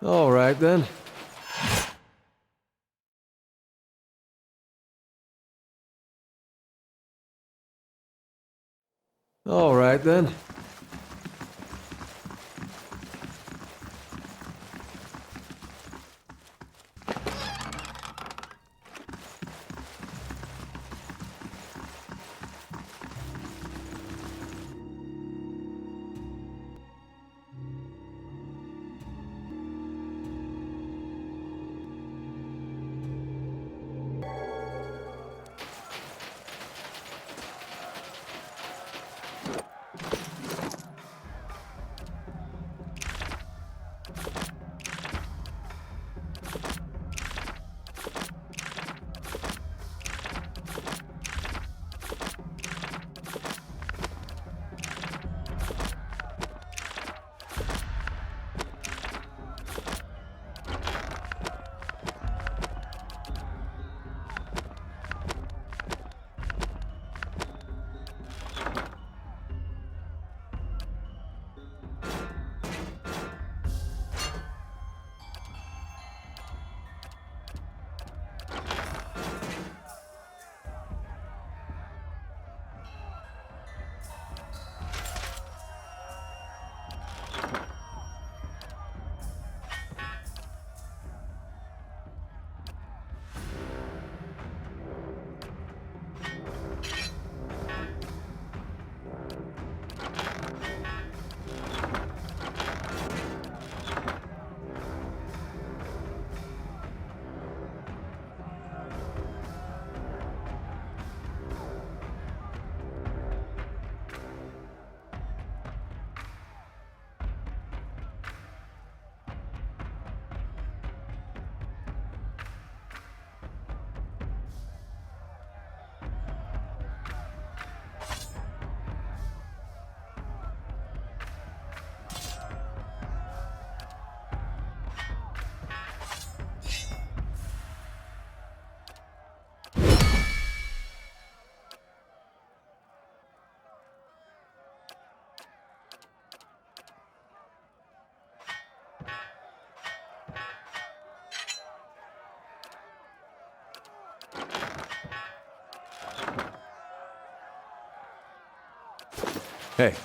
All right, then. All right, then. Hey.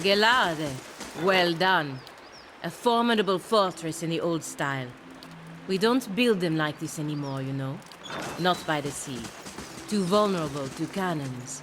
Gelade, well done. A formidable fortress in the old style. We don't build them like this anymore, you know. Not by the sea. Too vulnerable to cannons.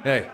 Hey.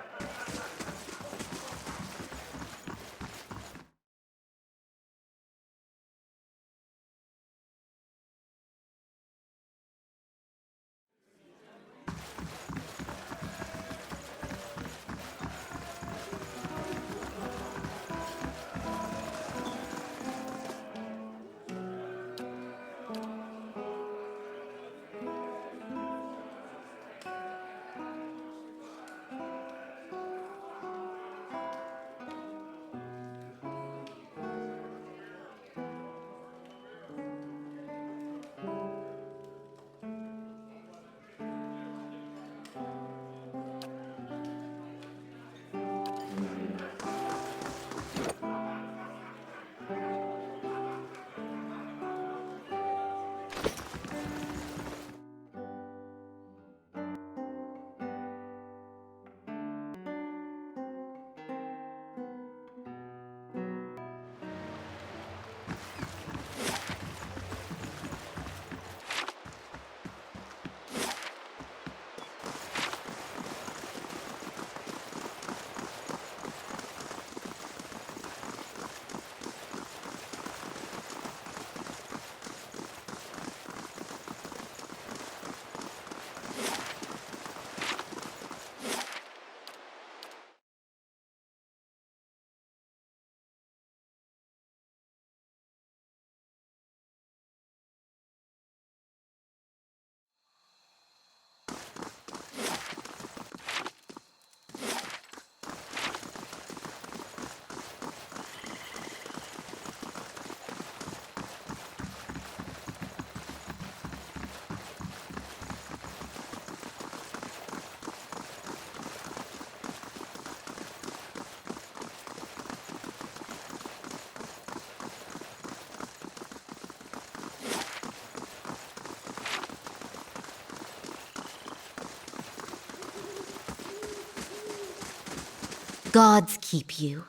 Gods keep you.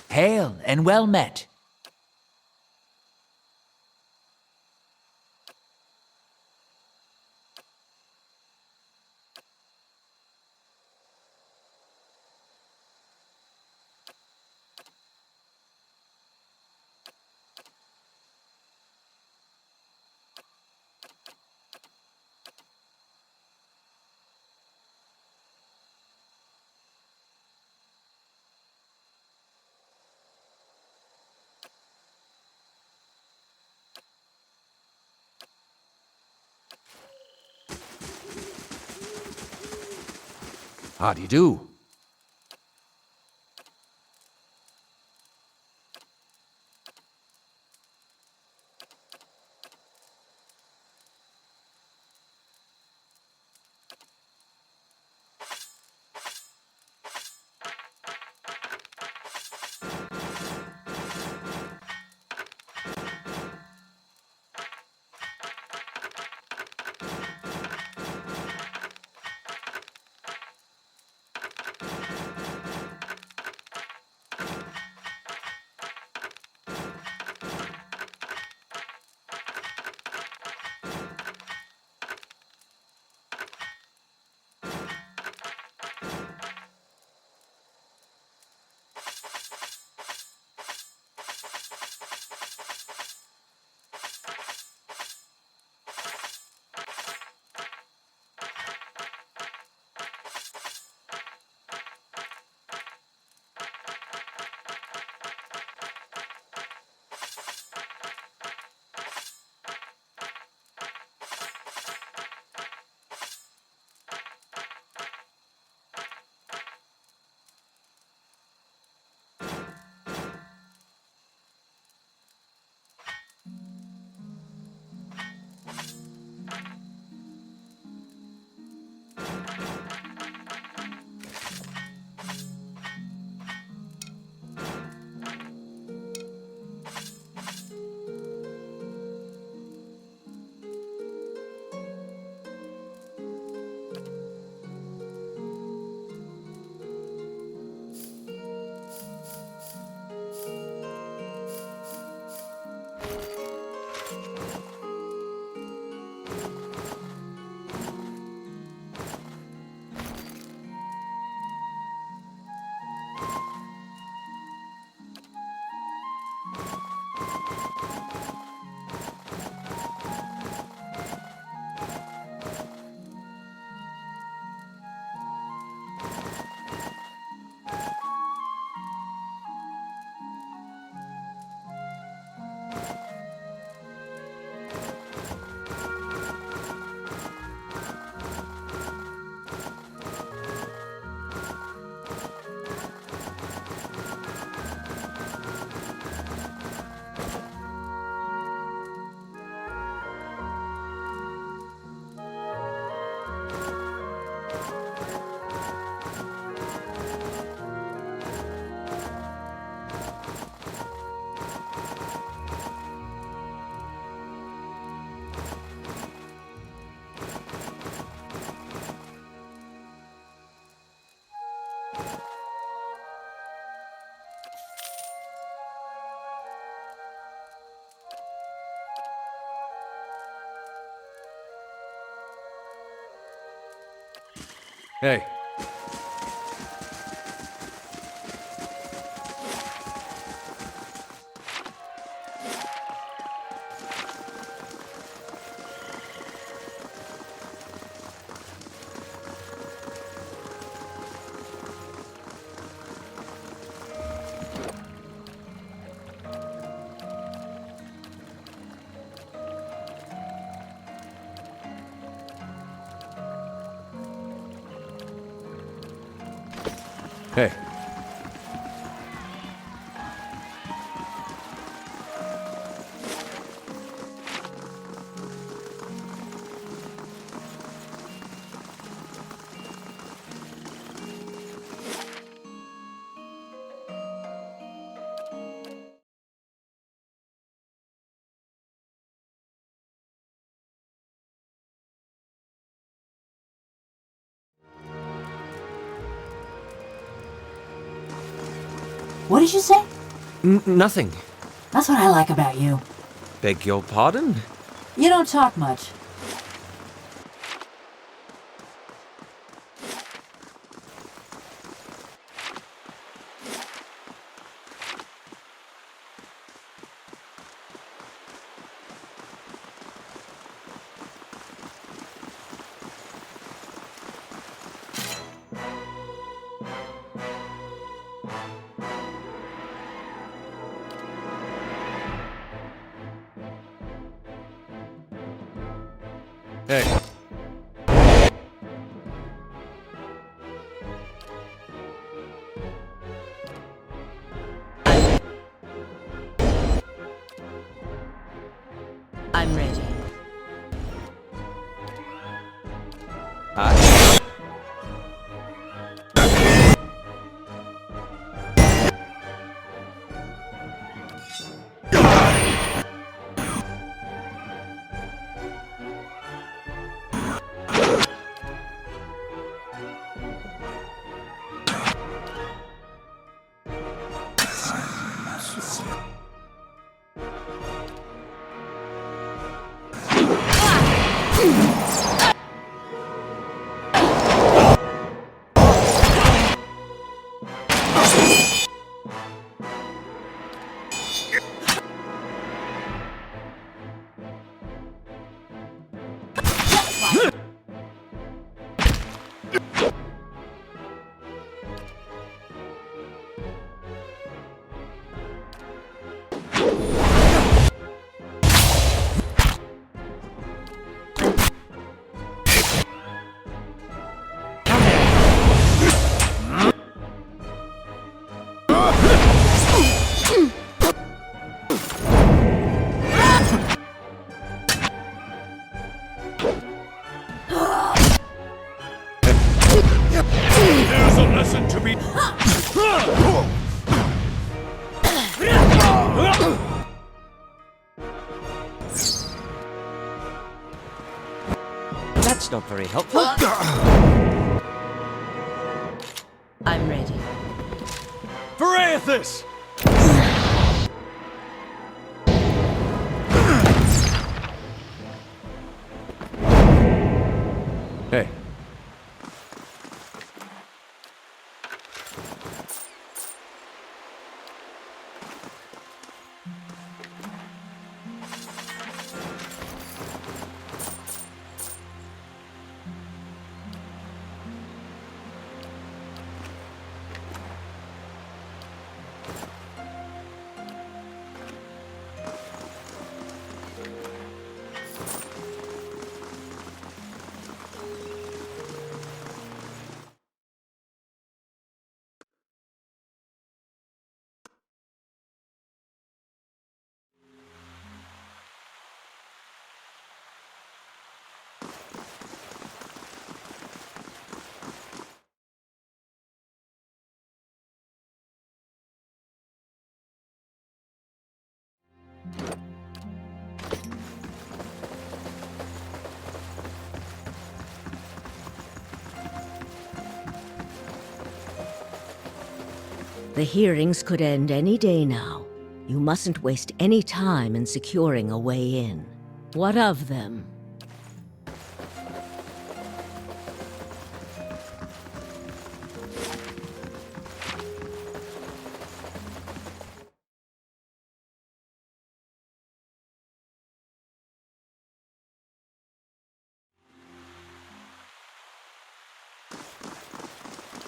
Hail and well met. How do you do? Hey. Hey. What did you say? Nothing. That's what I like about you. Beg your pardon? You don't talk much. Hey. I'm ready. There's a lesson to be... That's not very helpful. I'm ready. For Aethys! Hey. The hearings could end any day now. You mustn't waste any time in securing a way in. What of them?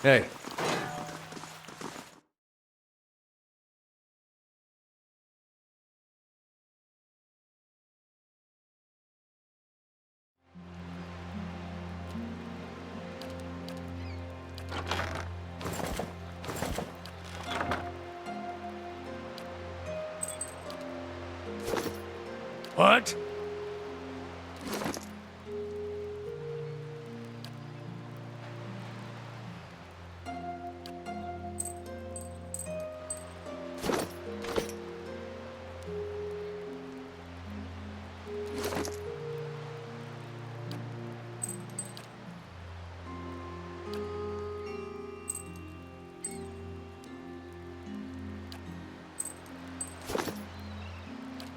Hey. What?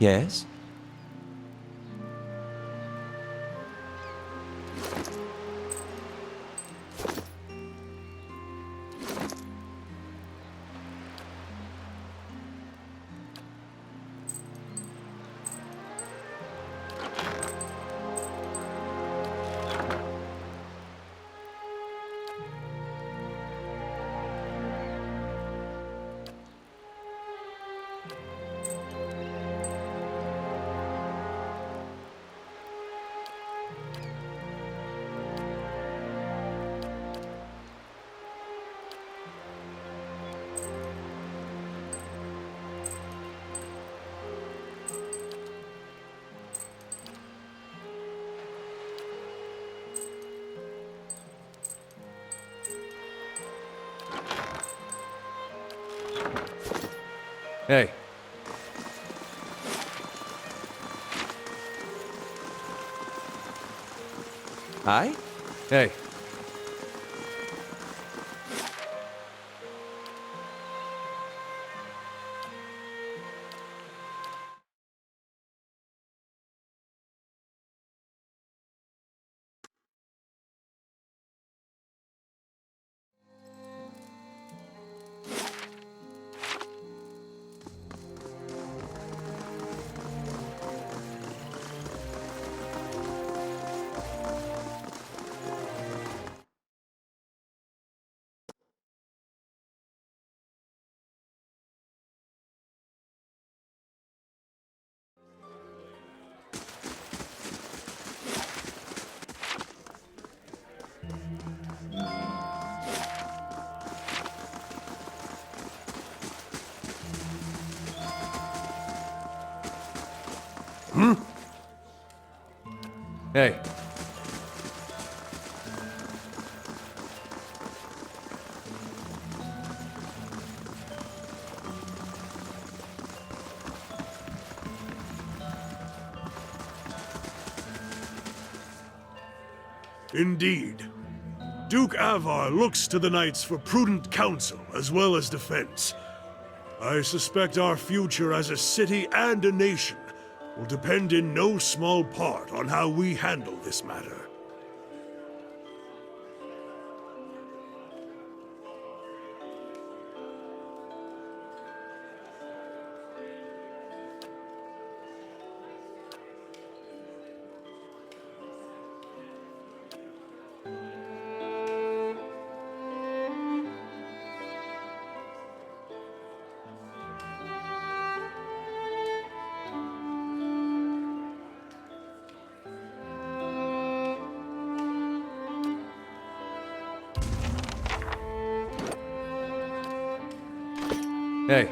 Yes? Hey. Aye? Hey. Hey. Indeed. Duke Avar looks to the knights for prudent counsel as well as defense. I suspect our future as a city and a nation will depend in no small part on how we handle this matter. Hey.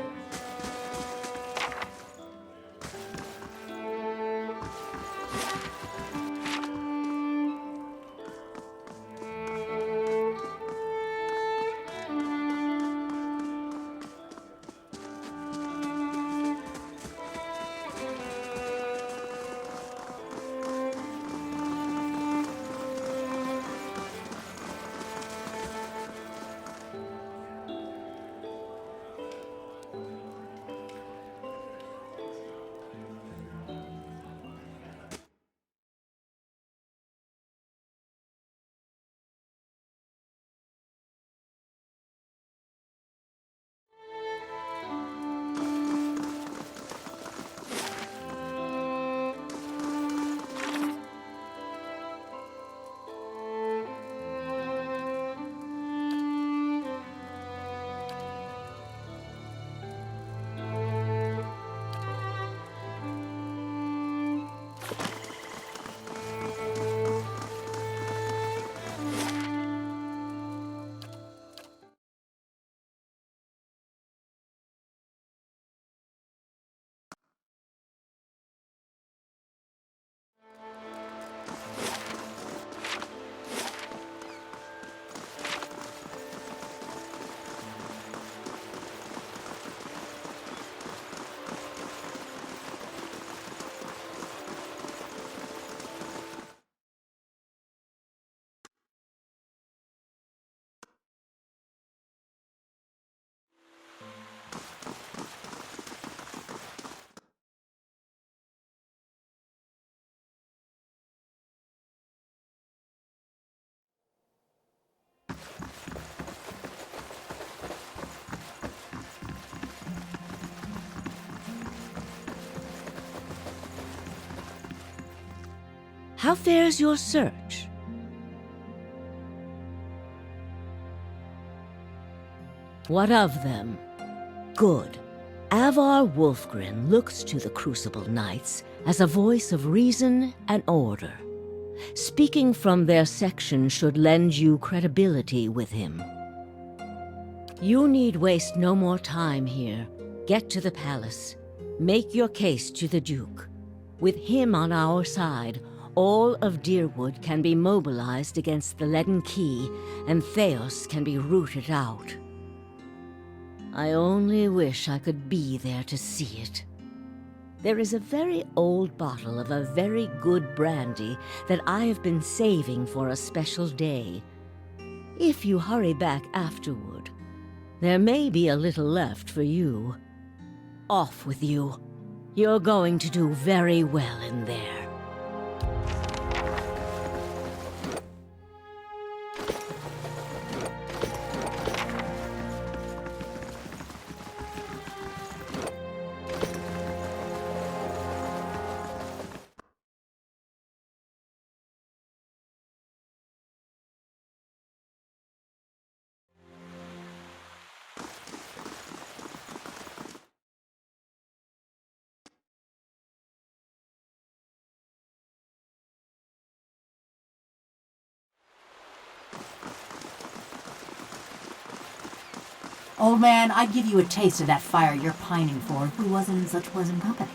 How fares your search? What of them? Good. Avar Wolfgren looks to the Crucible Knights as a voice of reason and order. Speaking from their section should lend you credibility with him. You need waste no more time here. Get to the palace. Make your case to the Duke. With him on our side, all of Deerwood can be mobilized against the Leaden Key, and Theos can be rooted out. I only wish I could be there to see it. There is a very old bottle of a very good brandy that I have been saving for a special day. If you hurry back afterward, there may be a little left for you. Off with you. You're going to do very well in there. Old man, I'd give you a taste of that fire you're pining for if we wasn't in such pleasant company.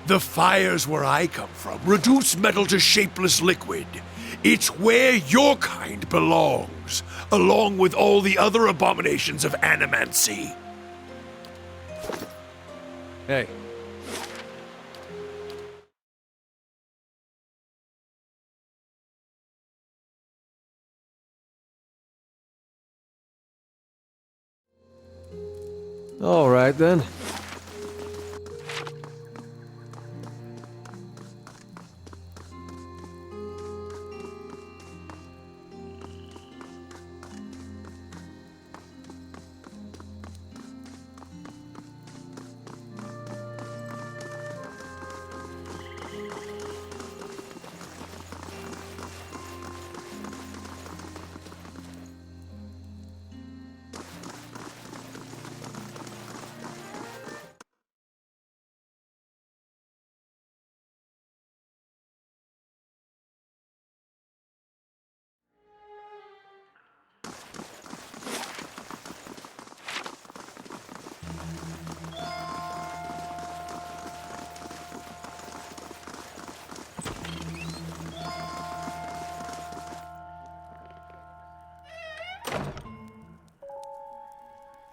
The fires where I come from reduce metal to shapeless liquid. It's where your kind belongs, along with all the other abominations of animancy. Hey. All right, then.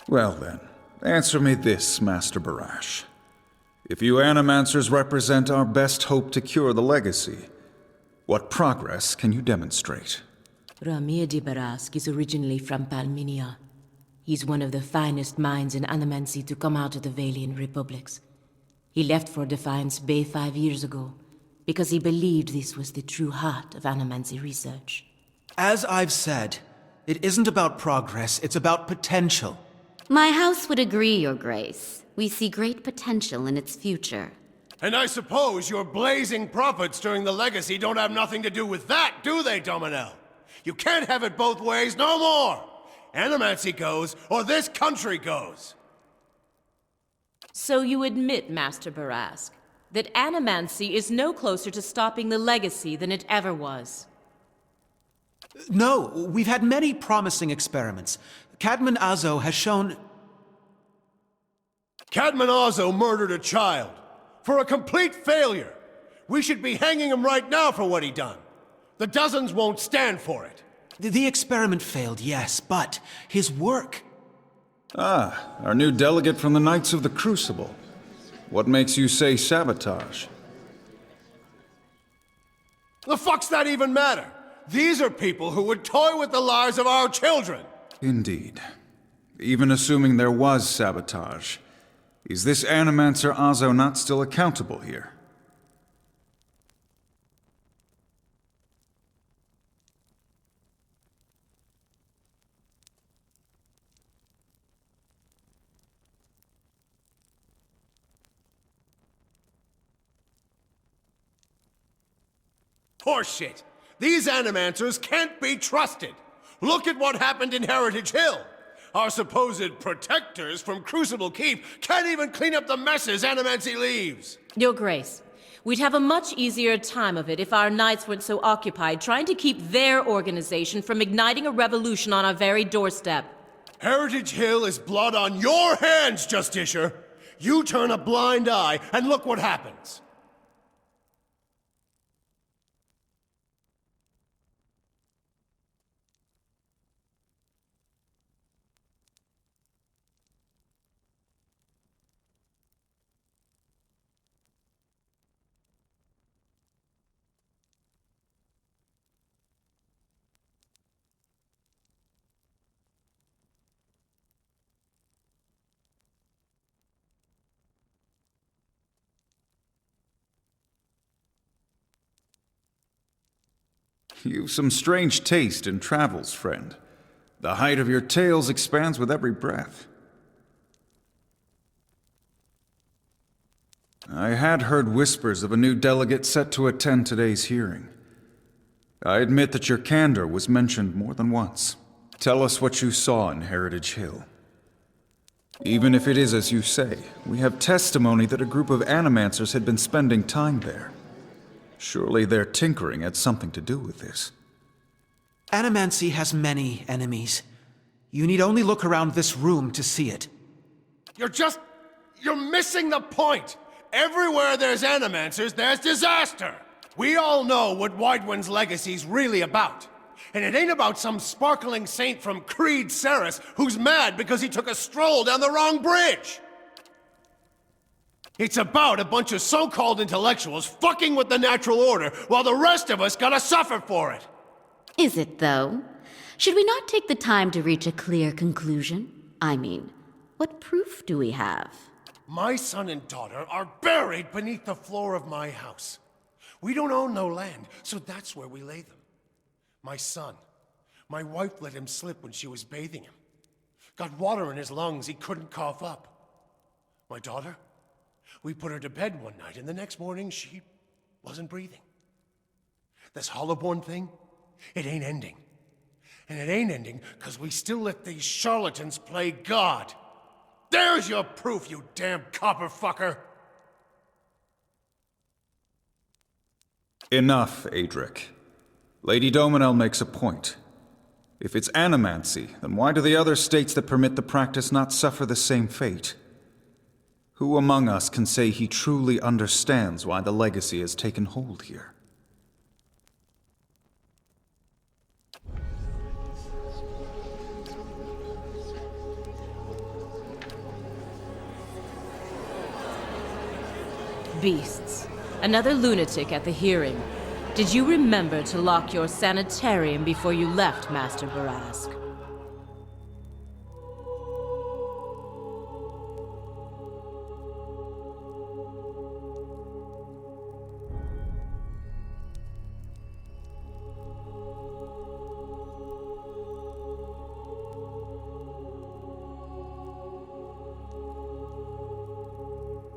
Well then, answer me this, Master Barash. If you Animancers represent our best hope to cure the legacy, what progress can you demonstrate? Ramir de Barask is originally from Palminia. He's one of the finest minds in Animancy to come out of the Valian Republics. He left for Defiance Bay 5 years ago, because he believed this was the true heart of Animancy research. As I've said, it isn't about progress, it's about potential. My house would agree, Your Grace. We see great potential in its future. And I suppose your blazing profits during the legacy don't have nothing to do with that, do they, Dominel? You can't have it both ways no more! Animancy goes, or this country goes! So you admit, Master Barask, that Animancy is no closer to stopping the legacy than it ever was. No, we've had many promising experiments. Cadman Azo has shown... Cadman Azo murdered a child. For a complete failure. We should be hanging him right now for what he done. The dozens won't stand for it. The experiment failed, yes, but his work... Ah, our new delegate from the Knights of the Crucible. What makes you say sabotage? The fuck's that even matter? These are people who would toy with the lives of our children. Indeed. Even assuming there was sabotage, is this Animancer Azo not still accountable here? Horseshit! These animancers can't be trusted! Look at what happened in Heritage Hill! Our supposed protectors from Crucible Keep can't even clean up the messes Animancy leaves! Your Grace, we'd have a much easier time of it if our knights weren't so occupied trying to keep their organization from igniting a revolution on our very doorstep. Heritage Hill is blood on your hands, Justiciar! You turn a blind eye, and look what happens! You've some strange taste in travels, friend. The height of your tales expands with every breath. I had heard whispers of a new delegate set to attend today's hearing. I admit that your candor was mentioned more than once. Tell us what you saw in Heritage Hill. Even if it is as you say, we have testimony that a group of animancers had been spending time there. Surely their tinkering had something to do with this. Animancy has many enemies. You need only look around this room to see it. You're missing the point! Everywhere there's animancers, there's disaster! We all know what Widewind's legacy's really about. And it ain't about some sparkling saint from Creed Ceres who's mad because he took a stroll down the wrong bridge! It's about a bunch of so-called intellectuals fucking with the natural order while the rest of us gotta suffer for it! Is it, though? Should we not take the time to reach a clear conclusion? I mean, what proof do we have? My son and daughter are buried beneath the floor of my house. We don't own no land, so that's where we lay them. My son, my wife let him slip when she was bathing him. Got water in his lungs he couldn't cough up. My daughter, we put her to bed one night, and the next morning she wasn't breathing. This Hollowborn thing, it ain't ending. And it ain't ending because we still let these charlatans play God. There's your proof, you damn copper fucker! Enough, Adric. Lady Dominel makes a point. If it's animancy, then why do the other states that permit the practice not suffer the same fate? Who among us can say he truly understands why the legacy has taken hold here? Beasts. Another lunatic at the hearing. Did you remember to lock your sanitarium before you left, Master Barask?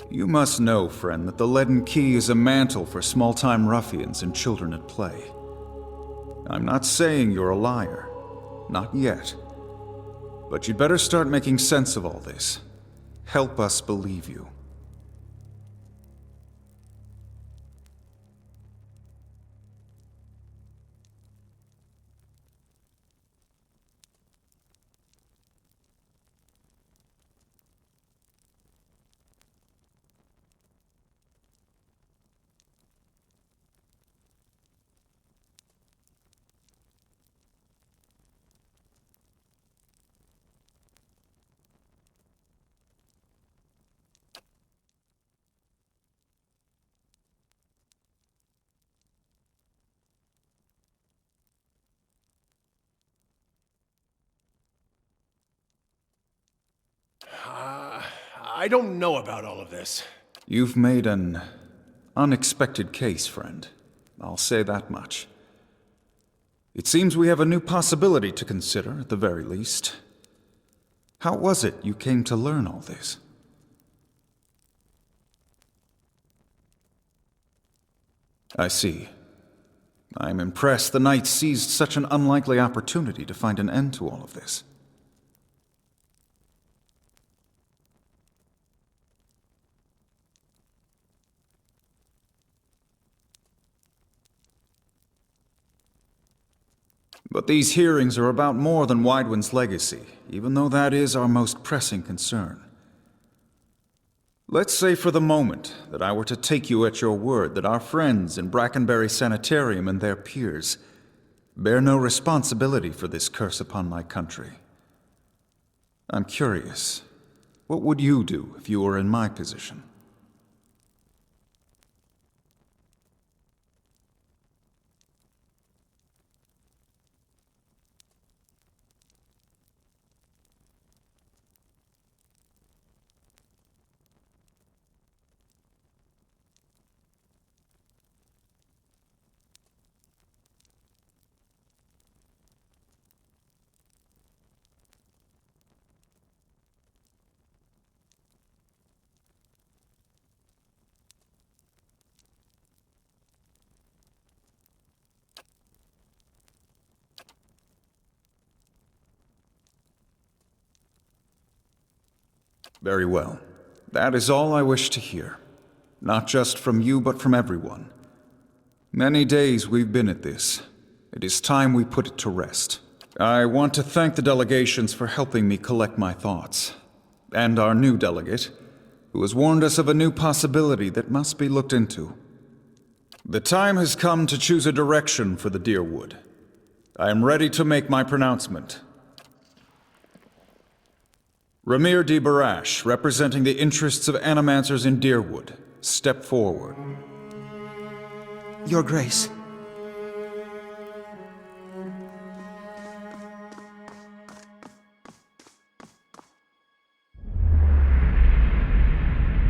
You must know, friend, that the leaden key is a mantle for small-time ruffians and children at play. I'm not saying you're a liar. Not yet. But you'd better start making sense of all this. Help us believe you. I don't know about all of this. You've made an unexpected case, friend. I'll say that much. It seems we have a new possibility to consider, at the very least. How was it you came to learn all this? I see. I am impressed the Knights seized such an unlikely opportunity to find an end to all of this. But these hearings are about more than Widewind's legacy, even though that is our most pressing concern. Let's say for the moment that I were to take you at your word that our friends in Brackenbury Sanitarium and their peers bear no responsibility for this curse upon my country. I'm curious, what would you do if you were in my position? Very well. That is all I wish to hear. Not just from you, but from everyone. Many days we've been at this. It is time we put it to rest. I want to thank the delegations for helping me collect my thoughts. And our new delegate, who has warned us of a new possibility that must be looked into. The time has come to choose a direction for the Deerwood. I am ready to make my pronouncement. Ramir D. Barash, representing the interests of animancers in Deerwood, step forward. Your Grace.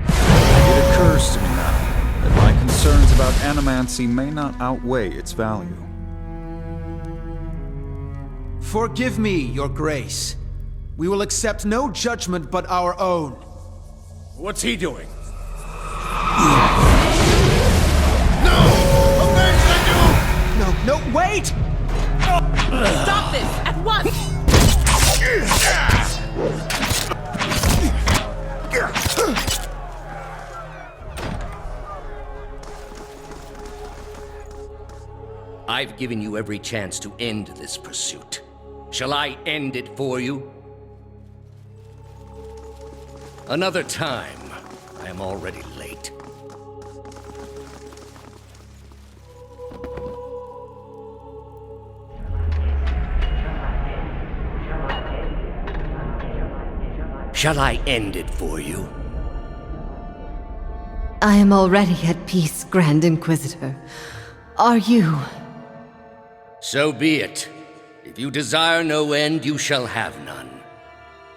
It occurs to me now that my concerns about animancy may not outweigh its value. Forgive me, Your Grace. We will accept no judgment but our own. What's he doing? No, wait! Stop this at once! I've given you every chance to end this pursuit. Shall I end it for you? Another time. I am already late. Shall I end it for you? I am already at peace, Grand Inquisitor. Are you? So be it. If you desire no end, you shall have none.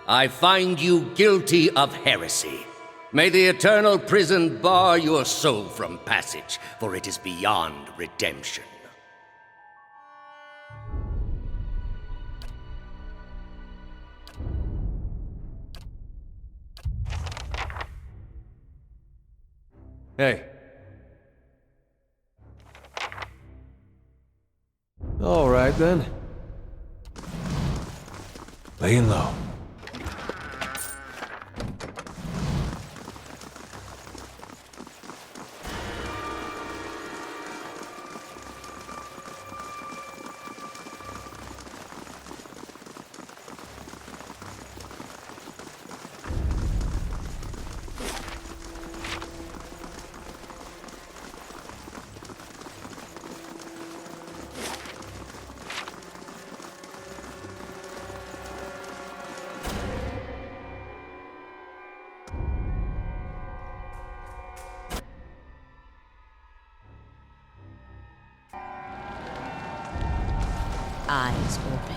I find you guilty of heresy. May the eternal prison bar your soul from passage, for it is beyond redemption. Hey. All right, then. Laying low. Eyes open.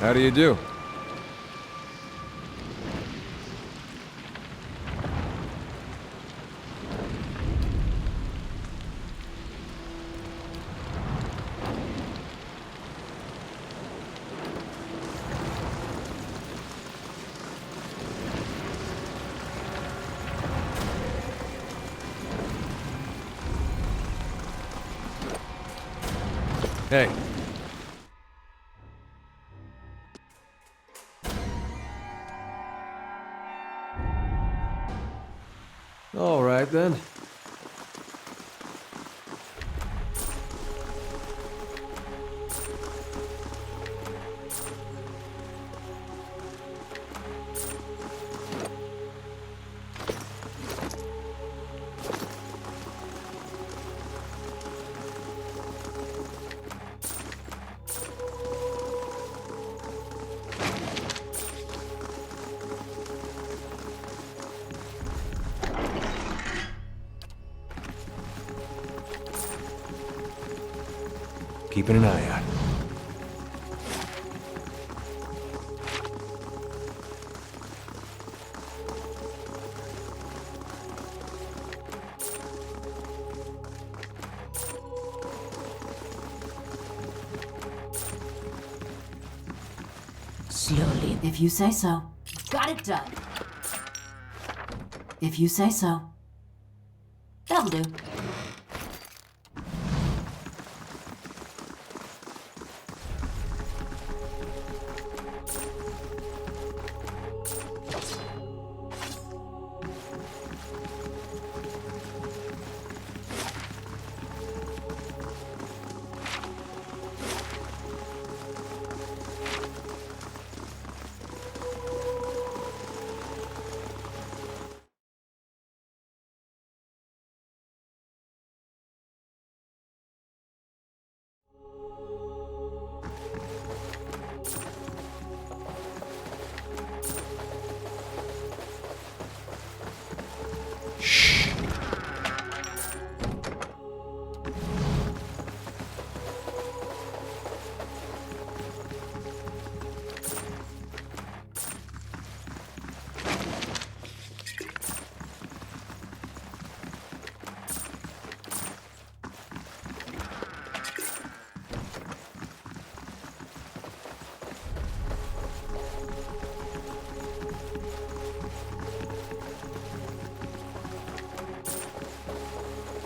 How do you do? Hey. All right, then. Keeping an eye out. Slowly. If you say so. Got it done. If you say so. That'll do.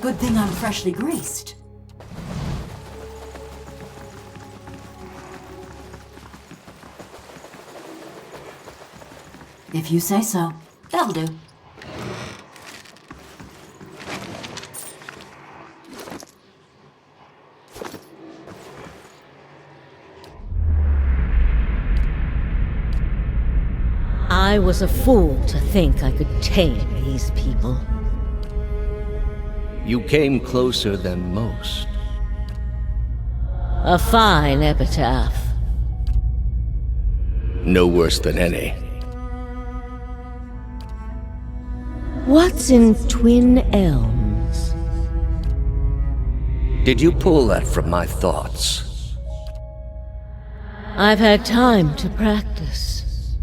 Good thing I'm freshly greased. If you say so. That'll do. I was a fool to think I could tame these people. You came closer than most. A fine epitaph. No worse than any. What's in Twin Elms? Did you pull that from my thoughts? I've had time to practice.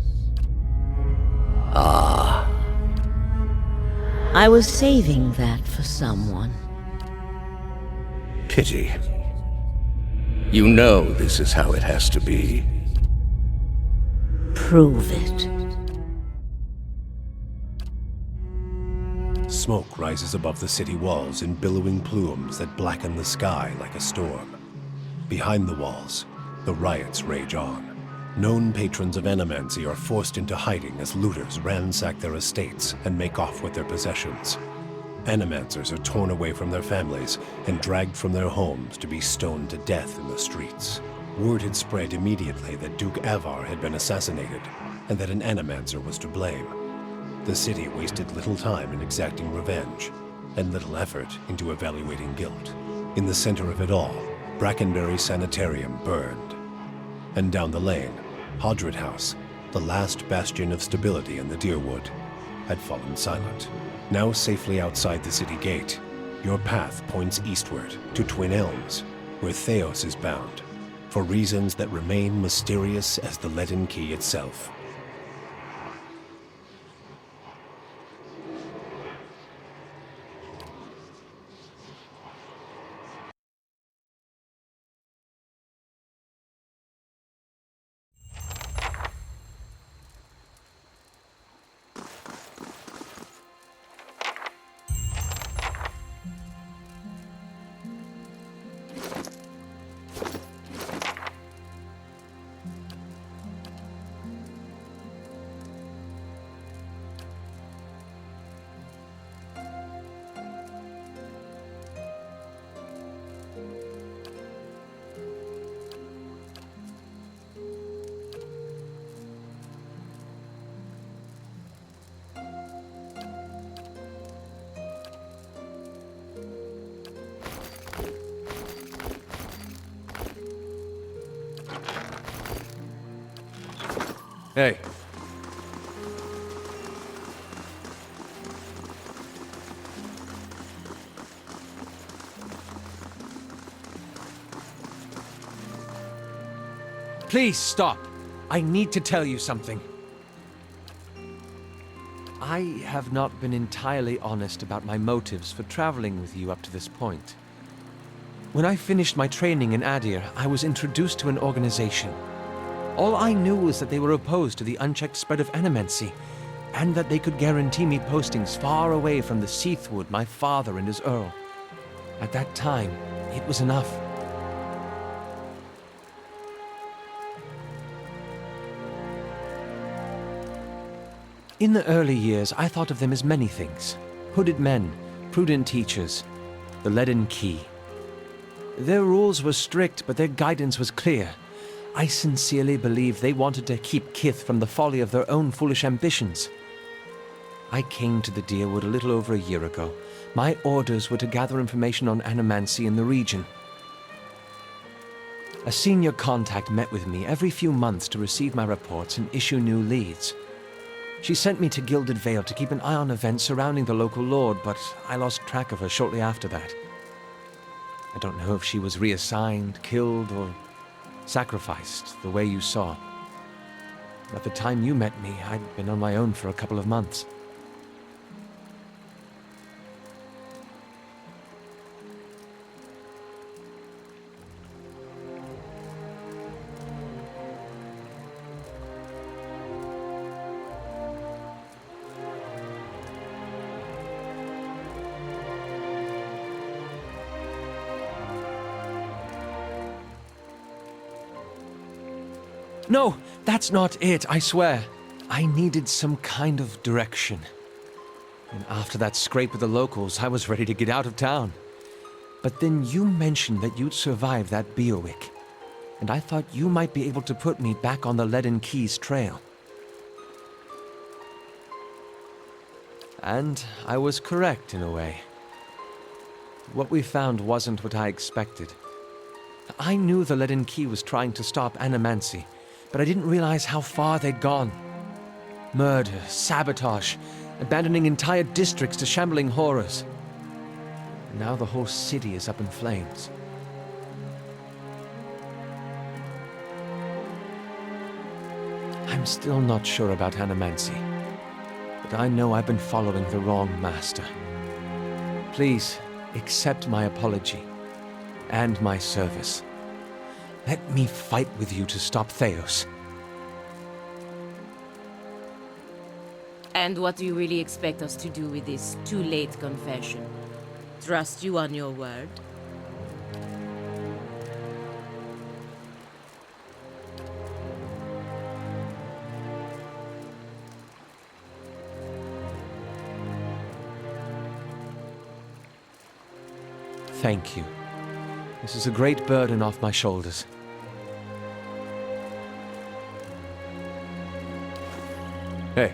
Ah. I was saving that for someone. Pity. You know this is how it has to be. Prove it. Smoke rises above the city walls in billowing plumes that blacken the sky like a storm. Behind the walls, the riots rage on. Known patrons of Animancy are forced into hiding as looters ransack their estates and make off with their possessions. Animancers are torn away from their families and dragged from their homes to be stoned to death in the streets. Word had spread immediately that Duke Avar had been assassinated, and that an Animancer was to blame. The city wasted little time in exacting revenge, and little effort into evaluating guilt. In the center of it all, Brackenberry Sanitarium burned. And down the lane, Hodred House, the last bastion of stability in the Deerwood, had fallen silent. Now safely outside the city gate, your path points eastward to Twin Elms, where Theos is bound, for reasons that remain mysterious as the Leaden Key itself. Hey. Please stop. I need to tell you something. I have not been entirely honest about my motives for traveling with you up to this point. When I finished my training in Adir, I was introduced to an organization. All I knew was that they were opposed to the unchecked spread of Animancy, and that they could guarantee me postings far away from the Seathwood my father and his Earl. At that time, it was enough. In the early years, I thought of them as many things. Hooded men, prudent teachers, the Leaden Key. Their rules were strict, but their guidance was clear. I sincerely believed they wanted to keep Kith from the folly of their own foolish ambitions. I came to the Deerwood a little over a year ago. My orders were to gather information on Animancy in the region. A senior contact met with me every few months to receive my reports and issue new leads. She sent me to Gilded Vale to keep an eye on events surrounding the local lord, but I lost track of her shortly after that. I don't know if she was reassigned, killed, or sacrificed the way you saw. At the time you met me, I'd been on my own for a couple of months. No, that's not it, I swear. I needed some kind of direction. And after that scrape with the locals, I was ready to get out of town. But then you mentioned that you'd survived that Beowick, and I thought you might be able to put me back on the Leaden Key's trail. And I was correct in a way. What we found wasn't what I expected. I knew the Leaden Key was trying to stop Animancy, but I didn't realize how far they'd gone. Murder, sabotage, abandoning entire districts to shambling horrors. And now the whole city is up in flames. I'm still not sure about Animancy. but I know I've been following the wrong master. Please, accept my apology and my service. Let me fight with you to stop Theos. And what do you really expect us to do with this too-late confession? Trust you on your word? Thank you. This is a great burden off my shoulders. Hey.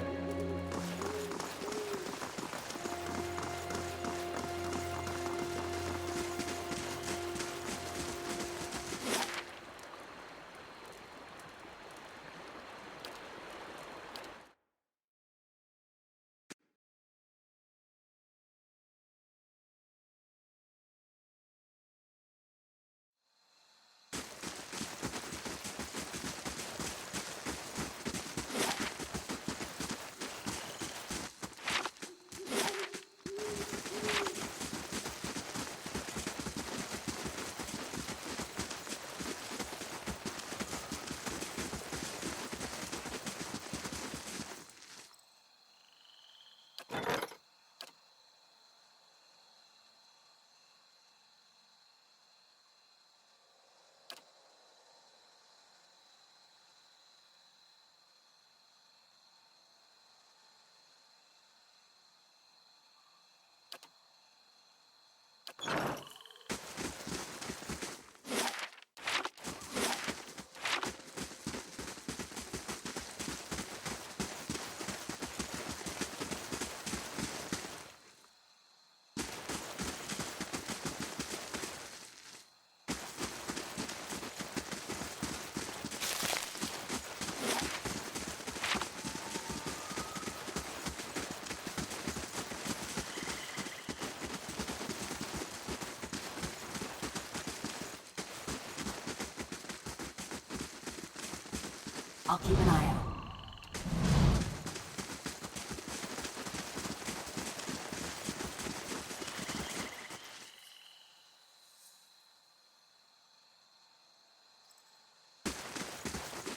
I'll keep an eye out.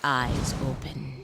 Eyes open.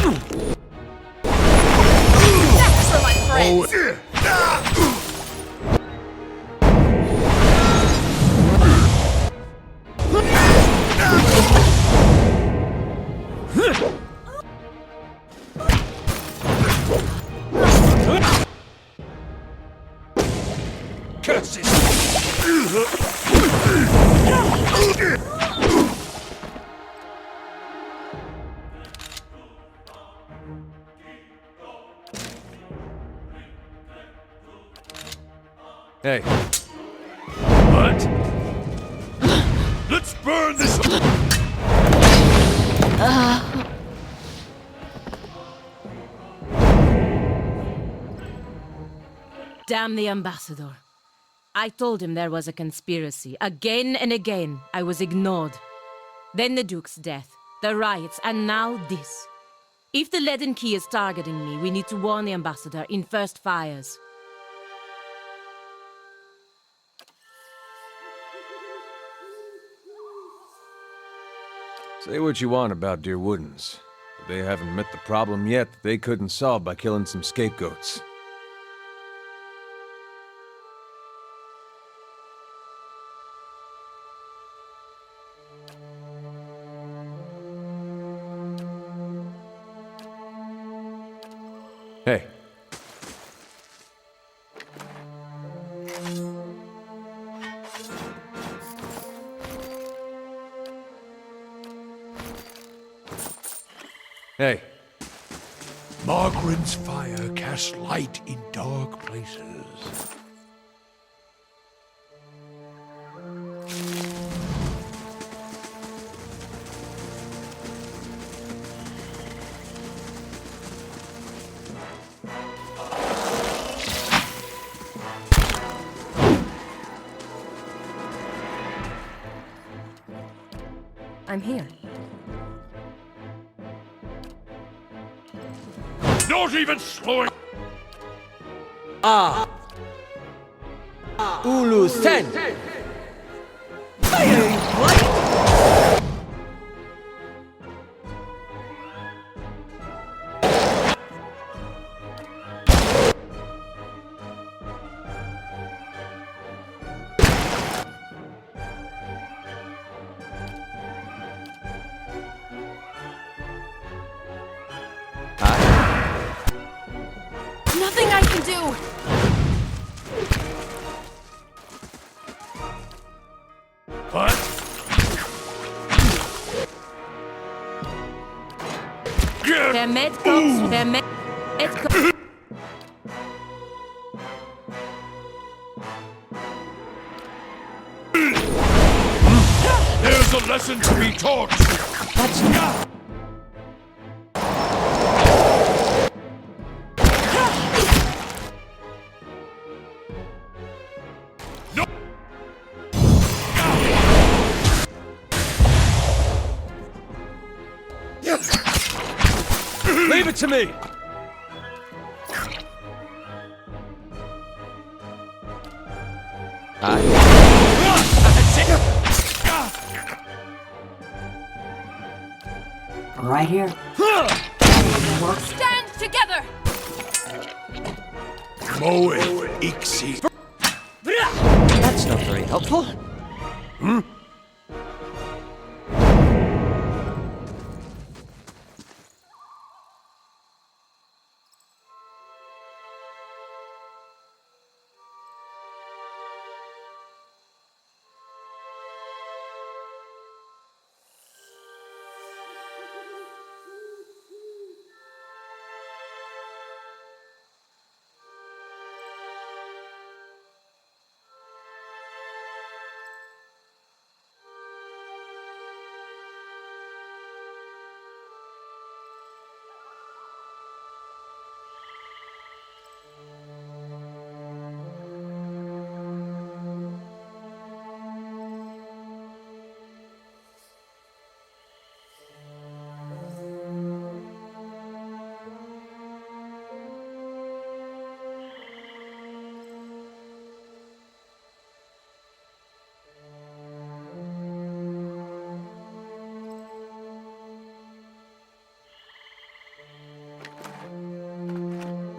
That's for my friends! Hey, What? Let's burn this. Damn the ambassador. I told him there was a conspiracy. Again and again, I was ignored. Then the Duke's death, the riots, and now this. If the Leaden Key is targeting me, we need to warn the ambassador in first fires. say what you want about Dear Woodens, but they haven't met the problem yet that they couldn't solve by killing some scapegoats. Hey. Hey. Margaren's fire casts light in dark places. I'm here. Not even slowing. Ulu Sen! Nothing I can do! What? Der Medcops, der Medcops. There's a lesson to be taught. That's... Leave it to me! Right here. Stand together! Moe Ixi. That's not very helpful.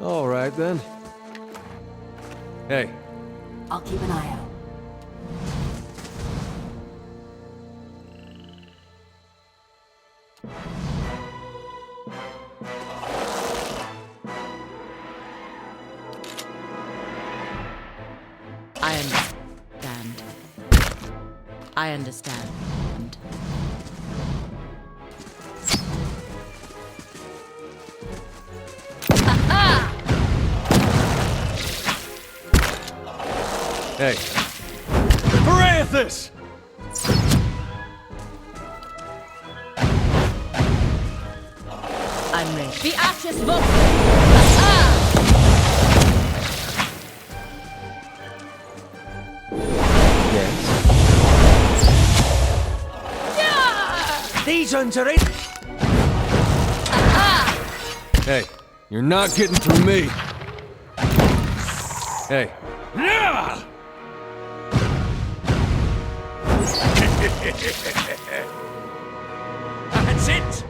All right, then. Hey. I'll keep an eye out. I understand. I understand. Hey. Parathis! I'm ready. The ashes vote! Yes. These ones are it. Hey, you're not getting through me. Hey. That's it.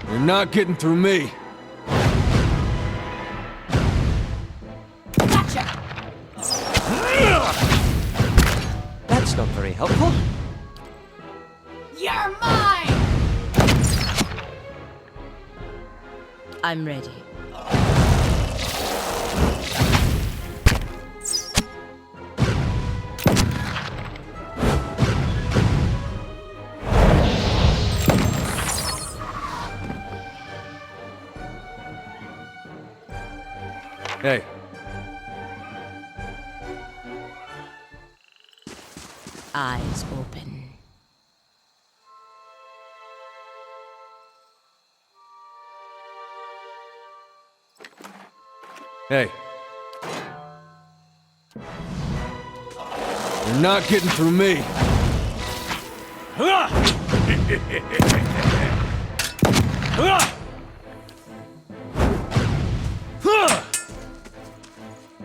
You're not getting through me. Gotcha! That's not very helpful. You're mine! I'm ready. Hey. Eyes open. Hey. You're not getting through me.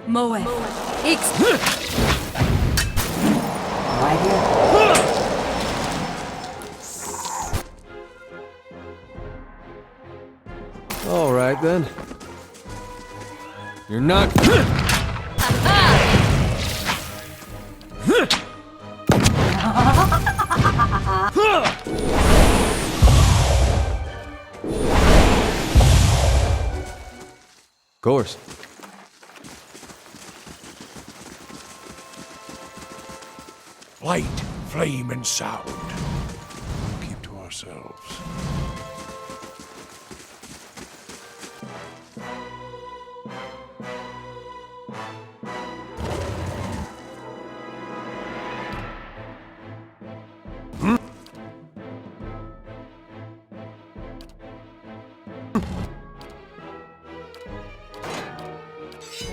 Moe. Right here. All right, then. You're not... Of course. Light, flame, and sound. We'll keep to ourselves.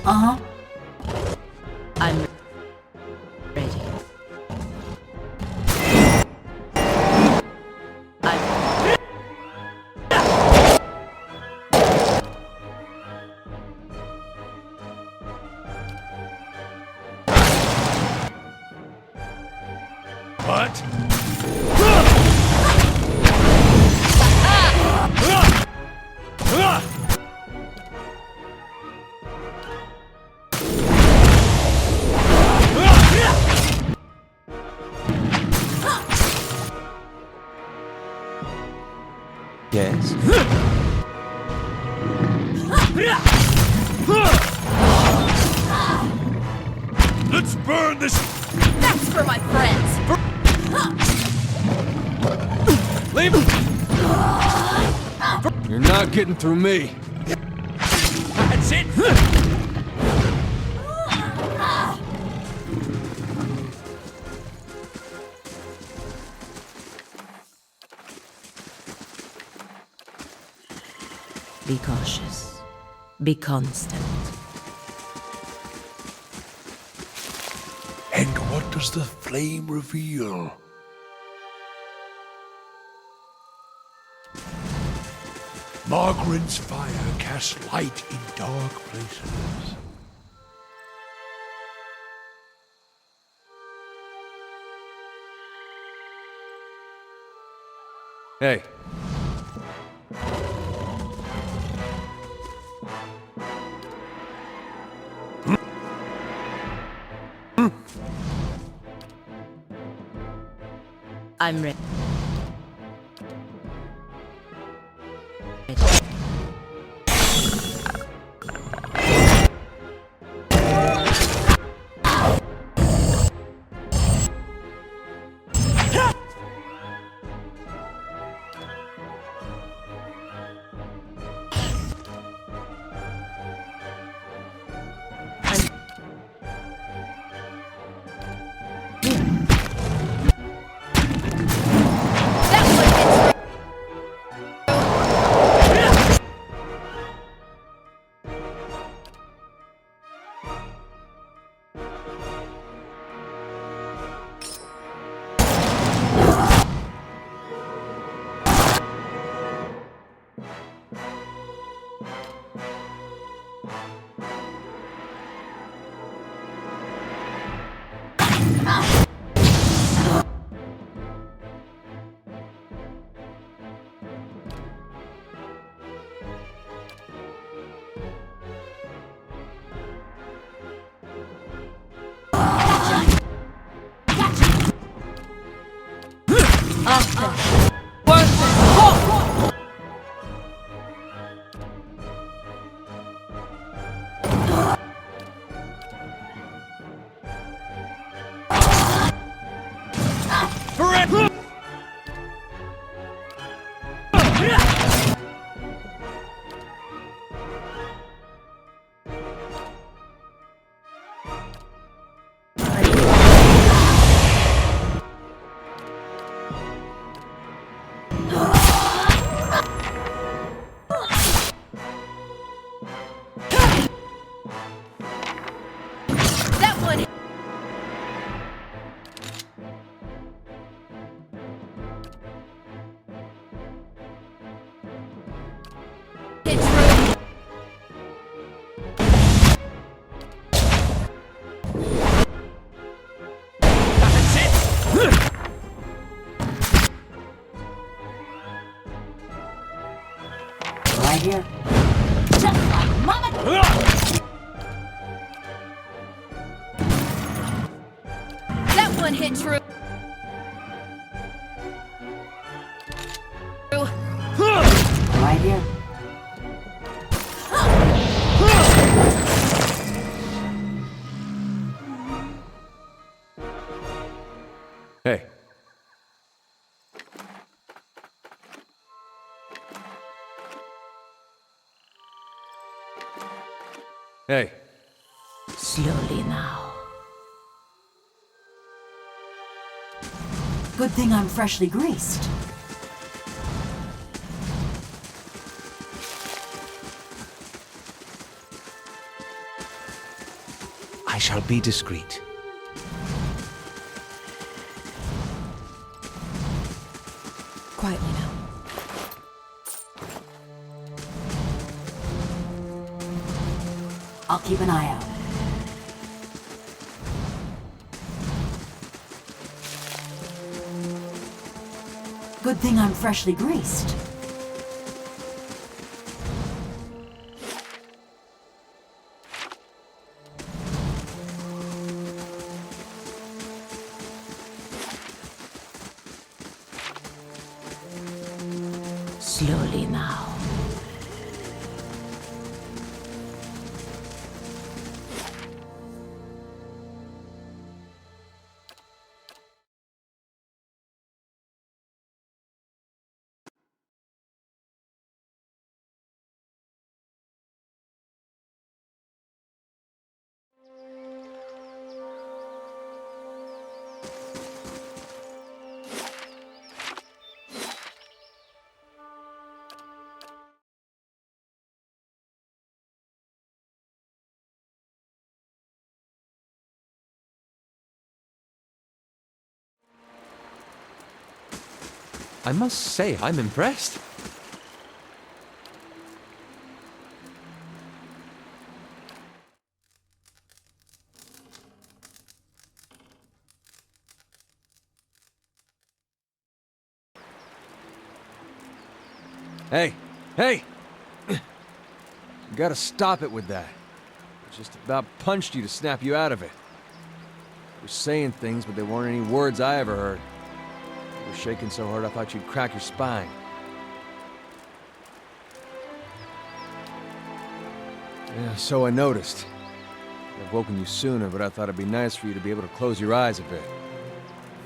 Uh-huh. I'm ready. What? Yes. Let's burn this. That's for my friends. Leave him! You're not getting through me. That's it. Be cautious. Be constant. And what does the flame reveal? Margaret's fire casts light in dark places. Hey. I'm ready. That one! Right here. Just like Mama. That one hit true. Right here. Hey. Hey. Slowly now. Good thing I'm freshly greased. I shall be discreet. Quietly now. I'll keep an eye out. Good thing I'm freshly greased. Slowly now. I must say, I'm impressed. Hey! Hey! You gotta stop it with that. I just about punched you to snap you out of it. You were saying things, but they weren't any words I ever heard. You were shaking so hard I thought you'd crack your spine. Yeah, so I noticed. I've woken you sooner, but I thought it'd be nice for you to be able to close your eyes a bit.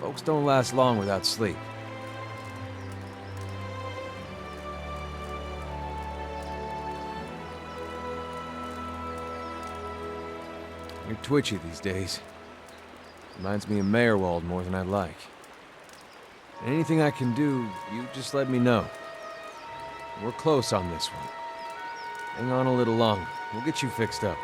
Folks don't last long without sleep. You're twitchy these days. Reminds me of Meyerwald more than I'd like. Anything I can do, you just let me know. We're close on this one. Hang on a little longer. We'll get you fixed up.